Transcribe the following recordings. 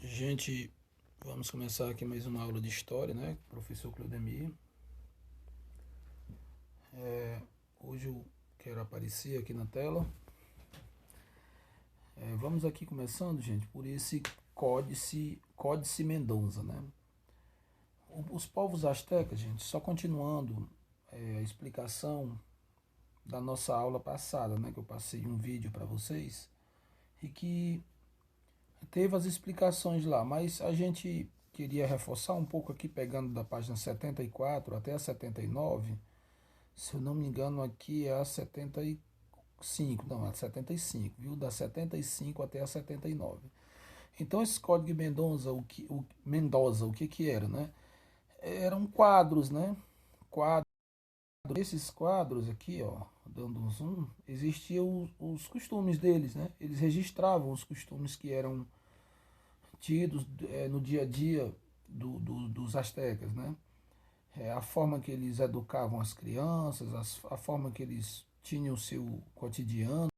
Gente, vamos começar aqui mais uma aula de história, né? Professor Cleudemir. Hoje eu quero aparecer aqui na tela. Vamos aqui começando, gente, por esse Códice Mendonça, né? Os povos astecas, gente, só continuando a explicação da nossa aula passada, né? Que eu passei um vídeo para vocês e que teve as explicações lá, mas a gente queria reforçar um pouco aqui, pegando da página 74 até a 79. Se eu não me engano, aqui é a 75, não, a 75, viu? Da 75 até a 79. Então, esse código de Mendoza, o que era, né? Eram quadros, né? Quadros. Esses quadros aqui, ó, dando um zoom, existiam os costumes deles, né? Eles registravam os costumes que eram tidos no dia a dia dos astecas, né? A forma que eles educavam as crianças, a forma que eles tinham o seu cotidiano.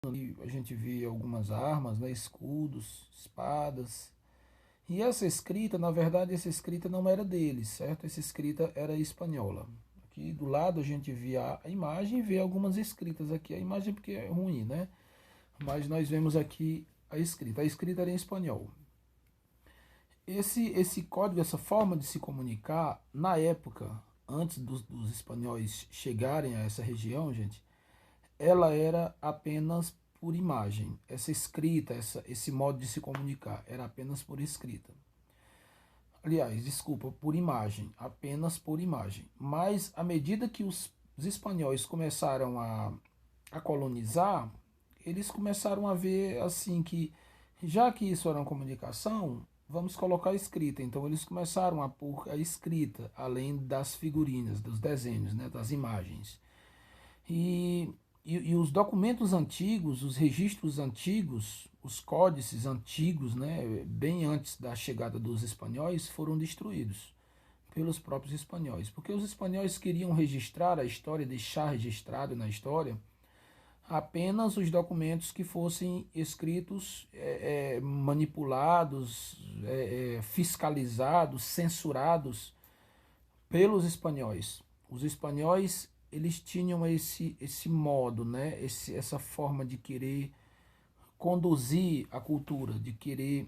Ali a gente vê algumas armas, né, escudos, espadas. E essa escrita, na verdade, essa escrita não era deles, certo? Essa escrita era espanhola. Aqui do lado a gente vê a imagem e vê algumas escritas aqui. A imagem porque é ruim, né? Mas nós vemos aqui a escrita. A escrita era em espanhol. Esse código, essa forma de se comunicar, na época, antes dos espanhóis chegarem a essa região, gente, ela era apenas por imagem. Essa escrita, esse modo de se comunicar, era apenas por escrita. Aliás, desculpa, por imagem, apenas por imagem. Mas à medida que os espanhóis começaram a colonizar, eles começaram a ver assim que, já que isso era uma comunicação, vamos colocar a escrita. Então eles começaram a pôr a escrita, além das figurinhas, dos desenhos, né, das imagens. E, e os documentos antigos, os registros antigos, os códices antigos, né, bem antes da chegada dos espanhóis, foram destruídos pelos próprios espanhóis. Porque os espanhóis queriam registrar a história, deixar registrado na história apenas os documentos que fossem escritos, manipulados, fiscalizados, censurados pelos espanhóis. Os espanhóis eles tinham esse modo, né? Essa forma de querer conduzir a cultura, de querer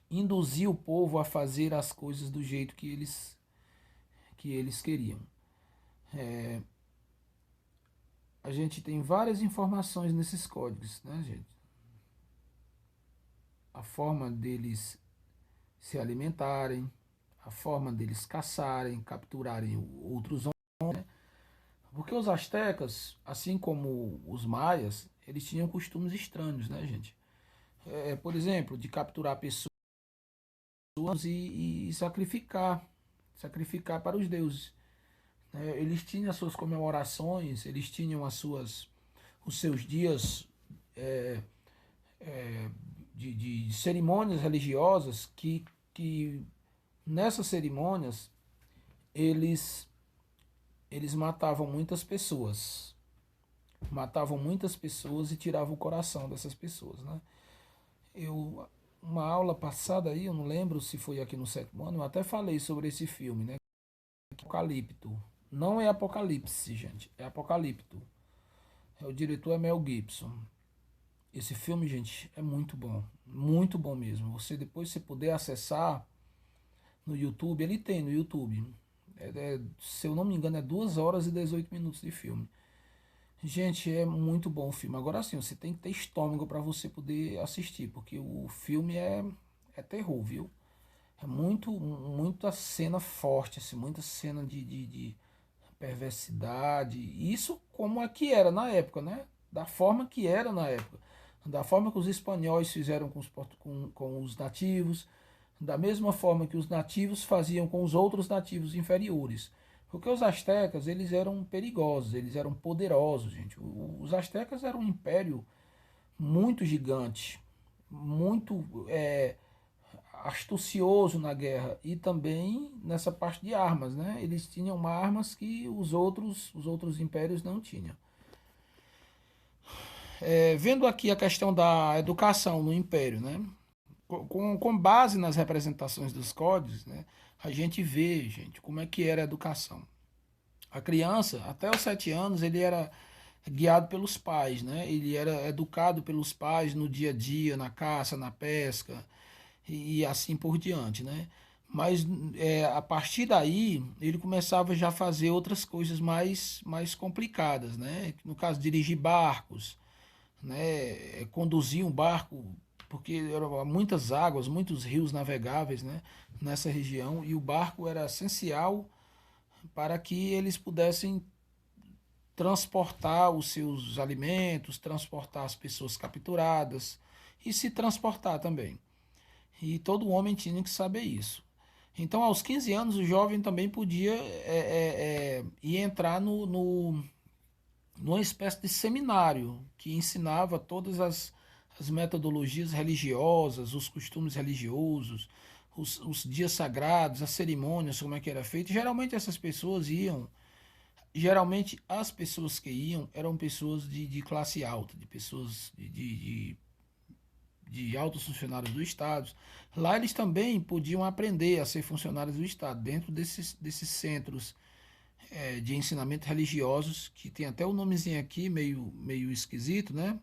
induzir o povo a fazer as coisas do jeito que eles queriam. A gente tem várias informações nesses códigos, né, gente? A forma deles se alimentarem, a forma deles caçarem, capturarem outros homens, né? Porque os astecas, assim como os maias, eles tinham costumes estranhos, né, gente? Por exemplo, de capturar pessoas e sacrificar para os deuses. Eles tinham as suas comemorações, eles tinham os seus dias é, de cerimônias religiosas que nessas cerimônias eles, eles matavam muitas pessoas e tiravam o coração dessas pessoas, né? Eu, uma aula passada aí, eu não lembro se foi aqui no sétimo ano, eu até falei sobre esse filme, né? Apocalipto. Não é Apocalipse, gente, é Apocalipto. O diretor é Mel Gibson. Esse filme, gente, é muito bom mesmo. Você depois, se puder acessar no YouTube, ele tem no YouTube. Se eu não me engano, é 2 horas e 18 minutos de filme. Gente, é muito bom o filme. Agora sim, você tem que ter estômago para você poder assistir, porque o filme é terror, viu? É muita cena forte, assim, muita cena de perversidade. Isso como é que era na época, né? Da forma que era na época. Da forma que os espanhóis fizeram com os nativos, da mesma forma que os nativos faziam com os outros nativos inferiores. Porque os astecas, eles eram perigosos, eles eram poderosos, gente. Os astecas eram um império muito gigante, muito astucioso na guerra e também nessa parte de armas, né? Eles tinham armas que os outros impérios não tinham. Vendo aqui a questão da educação no Império, né? Com base nas representações dos códigos, né? A gente vê, gente, como é que era a educação. A criança, até os 7 anos, ele era guiado pelos pais, né? Ele era educado pelos pais no dia a dia, na caça, na pesca e assim por diante, né? Mas a partir daí ele começava já a fazer outras coisas mais complicadas, né? No caso, dirigir barcos, né? Conduzir um barco, porque eram muitas águas, muitos rios navegáveis, né? Nessa região e o barco era essencial para que eles pudessem transportar os seus alimentos, transportar as pessoas capturadas e se transportar também. E todo homem tinha que saber isso. Então, aos 15 anos, o jovem também podia ir entrar numa espécie de seminário que ensinava todas as metodologias religiosas, os costumes religiosos, os dias sagrados, as cerimônias, como é que era feito. Geralmente essas pessoas iam. Geralmente as pessoas que iam eram pessoas de classe alta, de pessoas de altos funcionários do Estado. Lá eles também podiam aprender a ser funcionários do Estado, dentro desses centros de ensinamento religiosos, que tem até o nomezinho aqui, meio esquisito, né?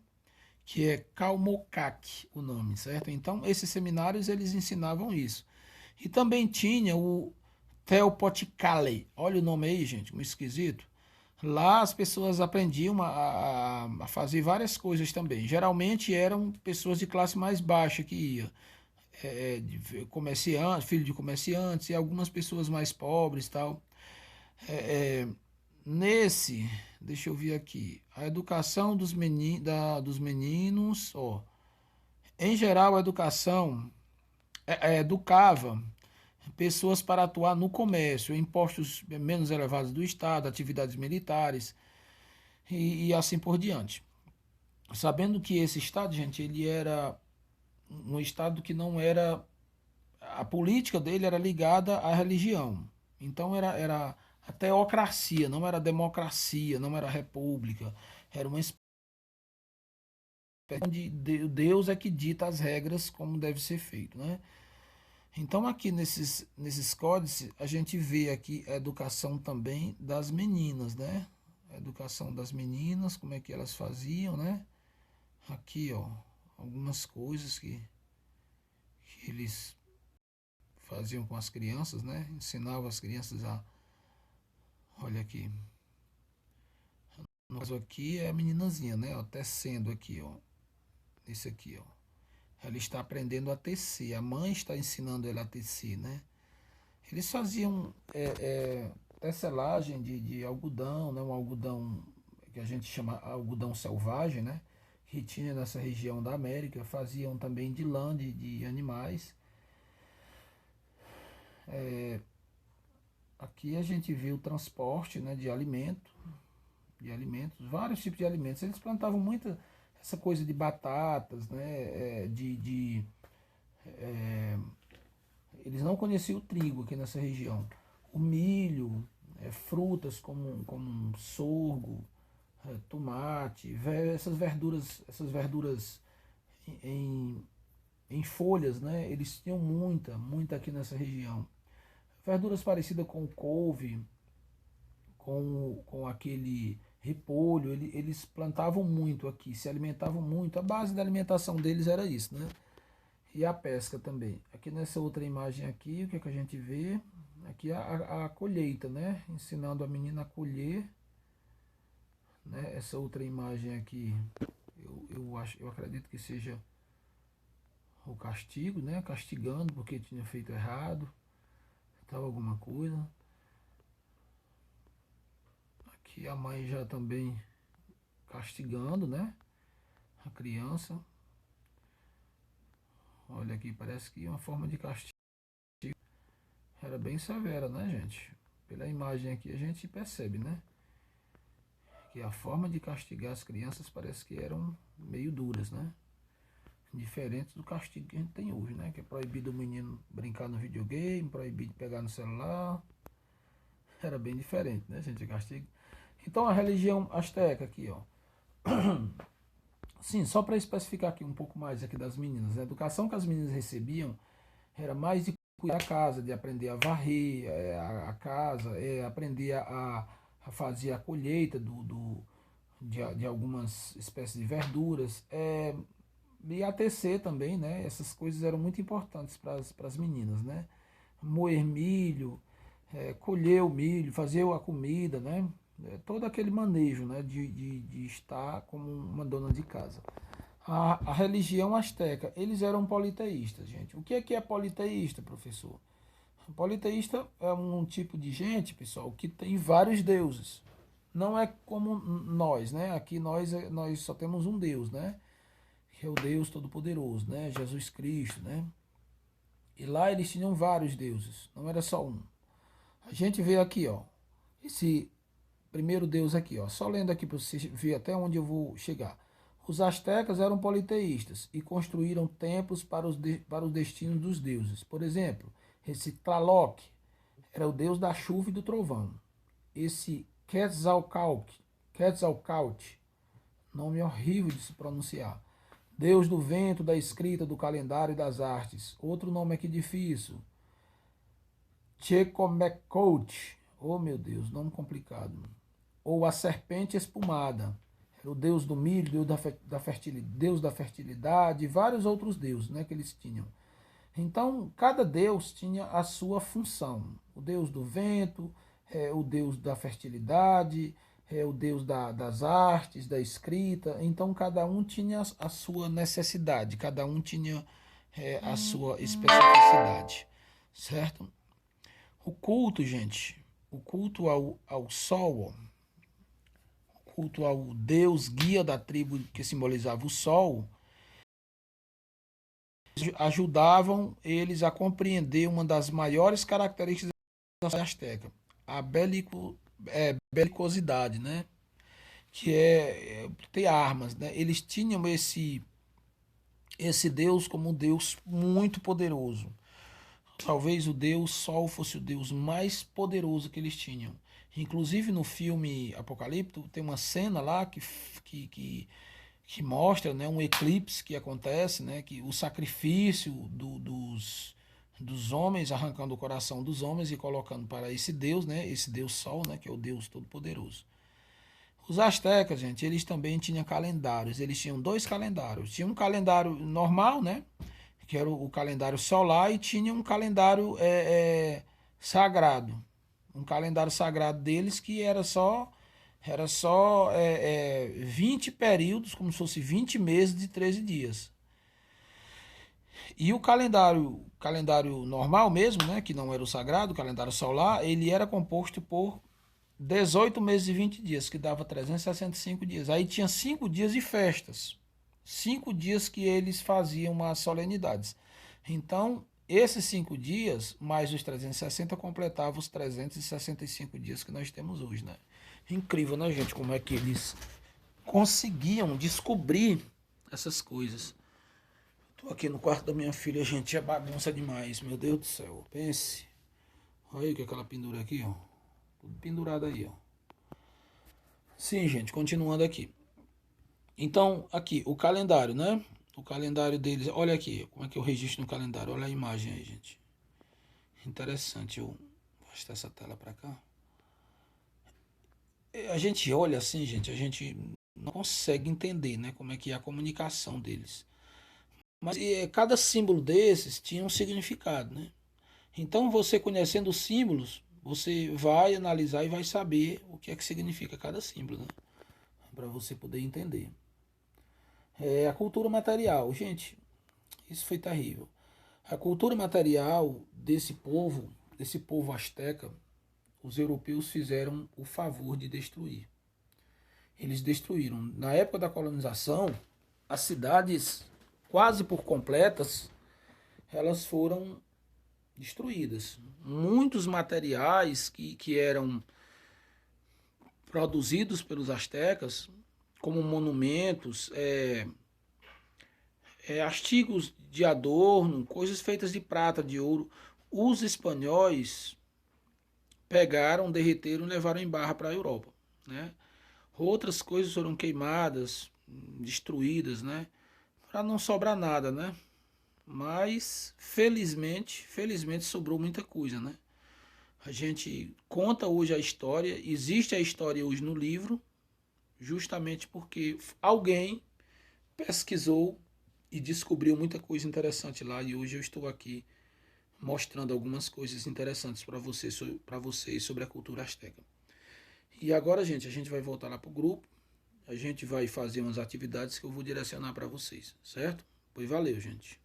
Que é Calmocac o nome, certo? Então, esses seminários, eles ensinavam isso. E também tinha o Teopoticale, olha o nome aí, gente, um esquisito. Lá as pessoas aprendiam a fazer várias coisas também. Geralmente eram pessoas de classe mais baixa que ia. Comerciantes, filho de comerciantes e algumas pessoas mais pobres e tal. É, é, nesse, deixa eu ver aqui, a educação dos meninos, ó, em geral a educação educava pessoas para atuar no comércio, impostos menos elevados do Estado, atividades militares e assim por diante. Sabendo que esse Estado, gente, ele era um Estado que não era. A política dele era ligada à religião. Então era a teocracia, não era democracia, não era república. Era uma espécie onde Deus é que dita as regras como deve ser feito, né? Então aqui nesses códices a gente vê aqui a educação também das meninas, né? A educação das meninas, como é que elas faziam, né? Aqui, ó, algumas coisas que eles faziam com as crianças, né? Ensinavam as crianças a, olha aqui, no caso aqui é a meninazinha, né? Ó, tecendo aqui, ó, esse aqui, ó. Ela está aprendendo a tecer, a mãe está ensinando ela a tecer, né? Eles faziam tecelagem de algodão, né? Um algodão que a gente chama algodão selvagem, né? Que tinha nessa região da América. Faziam também de lã de animais. Aqui a gente vê o transporte, né, de alimentos, vários tipos de alimentos. Eles plantavam muita essa coisa de batatas, né? Eles não conheciam o trigo aqui nessa região. O milho, frutas como sorgo, tomate, essas verduras em, em folhas, né? Eles tinham muita aqui nessa região. Verduras parecidas com couve, com aquele repolho, eles plantavam muito aqui, se alimentavam muito. A base da alimentação deles era isso, né? E a pesca também. Aqui nessa outra imagem aqui, o que, é que a gente vê? Aqui a colheita, né? Ensinando a menina a colher. Né? Essa outra imagem aqui, eu acredito que seja o castigo, né? Castigando porque tinha feito errado, tal alguma coisa. Aqui a mãe já também castigando, né? A criança. Olha aqui, parece que uma forma de castigo era bem severa, né, gente? Pela imagem aqui a gente percebe, né? Que a forma de castigar as crianças parece que eram meio duras, né? Diferente do castigo que a gente tem hoje, né? Que é proibido o menino brincar no videogame, proibido pegar no celular. Era bem diferente, né, gente? O castigo. Então a religião asteca aqui, ó. Sim, só para especificar aqui um pouco mais aqui das meninas. A educação que as meninas recebiam era mais de cuidar da casa, de aprender a varrer a casa, aprender a fazer a colheita de algumas espécies de verduras, e a tecer também, né? Essas coisas eram muito importantes para as meninas, né? Moer milho, colher o milho, fazer a comida, né? Todo aquele manejo, né? De estar como uma dona de casa. A religião asteca, eles eram politeístas, gente. O que é politeísta, professor? Politeísta é um tipo de gente, pessoal, que tem vários deuses. Não é como nós, né? Aqui nós só temos um Deus, né? Que é o Deus Todo-Poderoso, né? Jesus Cristo, né? E lá eles tinham vários deuses, não era só um. A gente vê aqui, ó, esse primeiro deus aqui, ó, só lendo aqui para você ver até onde eu vou chegar. Os astecas eram politeístas e construíram templos para os destinos dos deuses. Por exemplo, esse Tlaloc era o deus da chuva e do trovão. Esse Quetzalcoatl, nome horrível de se pronunciar. Deus do vento, da escrita, do calendário e das artes. Outro nome aqui difícil. Checomecote. Oh, meu Deus, nome complicado. Ou a serpente espumada. Era o deus do milho, deus da fertilidade, e vários outros deuses, né, que eles tinham. Então, cada deus tinha a sua função. O deus do vento, o deus da fertilidade, o deus das artes, da escrita. Então, cada um tinha a sua necessidade, cada um tinha a sua especificidade, certo? O culto, gente, o culto ao sol, o culto ao deus guia da tribo que simbolizava o sol, ajudavam eles a compreender uma das maiores características da Azteca, a belicosidade, né? Que é ter armas, né? Eles tinham esse Deus como um Deus muito poderoso. Talvez o Deus Sol fosse o Deus mais poderoso que eles tinham. Inclusive no filme Apocalipto tem uma cena lá que, que, que mostra, né, um eclipse que acontece, né, que o sacrifício dos homens, arrancando o coração dos homens e colocando para esse Deus, né, esse Deus Sol, né, que é o Deus Todo-Poderoso. Os astecas, gente, eles também tinham calendários. Eles tinham dois calendários. Tinha um calendário normal, né, que era o calendário solar, e tinha um calendário sagrado. Um calendário sagrado deles que era só 20 períodos, como se fosse 20 meses de 13 dias. E o calendário normal mesmo, né, que não era o sagrado, o calendário solar, ele era composto por 18 meses e 20 dias, que dava 365 dias. Aí tinha 5 dias de festas. 5 dias que eles faziam as solenidades. Então, esses 5 dias, mais os 360, completavam os 365 dias que nós temos hoje, né? Incrível, né, gente? Como é que eles conseguiam descobrir essas coisas. Tô aqui no quarto da minha filha, gente, é bagunça demais, meu Deus do céu. Pense. Olha aí que aquela pendura aqui, ó. Tudo pendurado aí, ó. Sim, gente, continuando aqui. Então, aqui, o calendário, né? O calendário deles. Olha aqui, como é que eu registro no calendário. Olha a imagem aí, gente. Interessante. Eu vou arrastar essa tela para cá. A gente olha assim, gente, a gente não consegue entender, né? Como é que é a comunicação deles. Mas cada símbolo desses tinha um significado, né? Então, você conhecendo os símbolos, você vai analisar e vai saber o que é que significa cada símbolo, né? Para você poder entender. A cultura material, gente, isso foi terrível. A cultura material desse povo asteca, os europeus fizeram o favor de destruir. Eles destruíram. Na época da colonização, as cidades quase por completas, elas foram destruídas. Muitos materiais que eram produzidos pelos astecas, como monumentos, artigos de adorno, coisas feitas de prata, de ouro, os espanhóis pegaram, derreteram e levaram em barra para a Europa, né? Outras coisas foram queimadas, destruídas, né? Para não sobrar nada, né? Mas felizmente sobrou muita coisa, né? A gente conta hoje a história, existe a história hoje no livro, justamente porque alguém pesquisou e descobriu muita coisa interessante lá e hoje eu estou aqui mostrando algumas coisas interessantes para vocês sobre a cultura asteca. E agora, gente, a gente vai voltar lá pro grupo, a gente vai fazer umas atividades que eu vou direcionar para vocês, certo? Pois valeu, gente.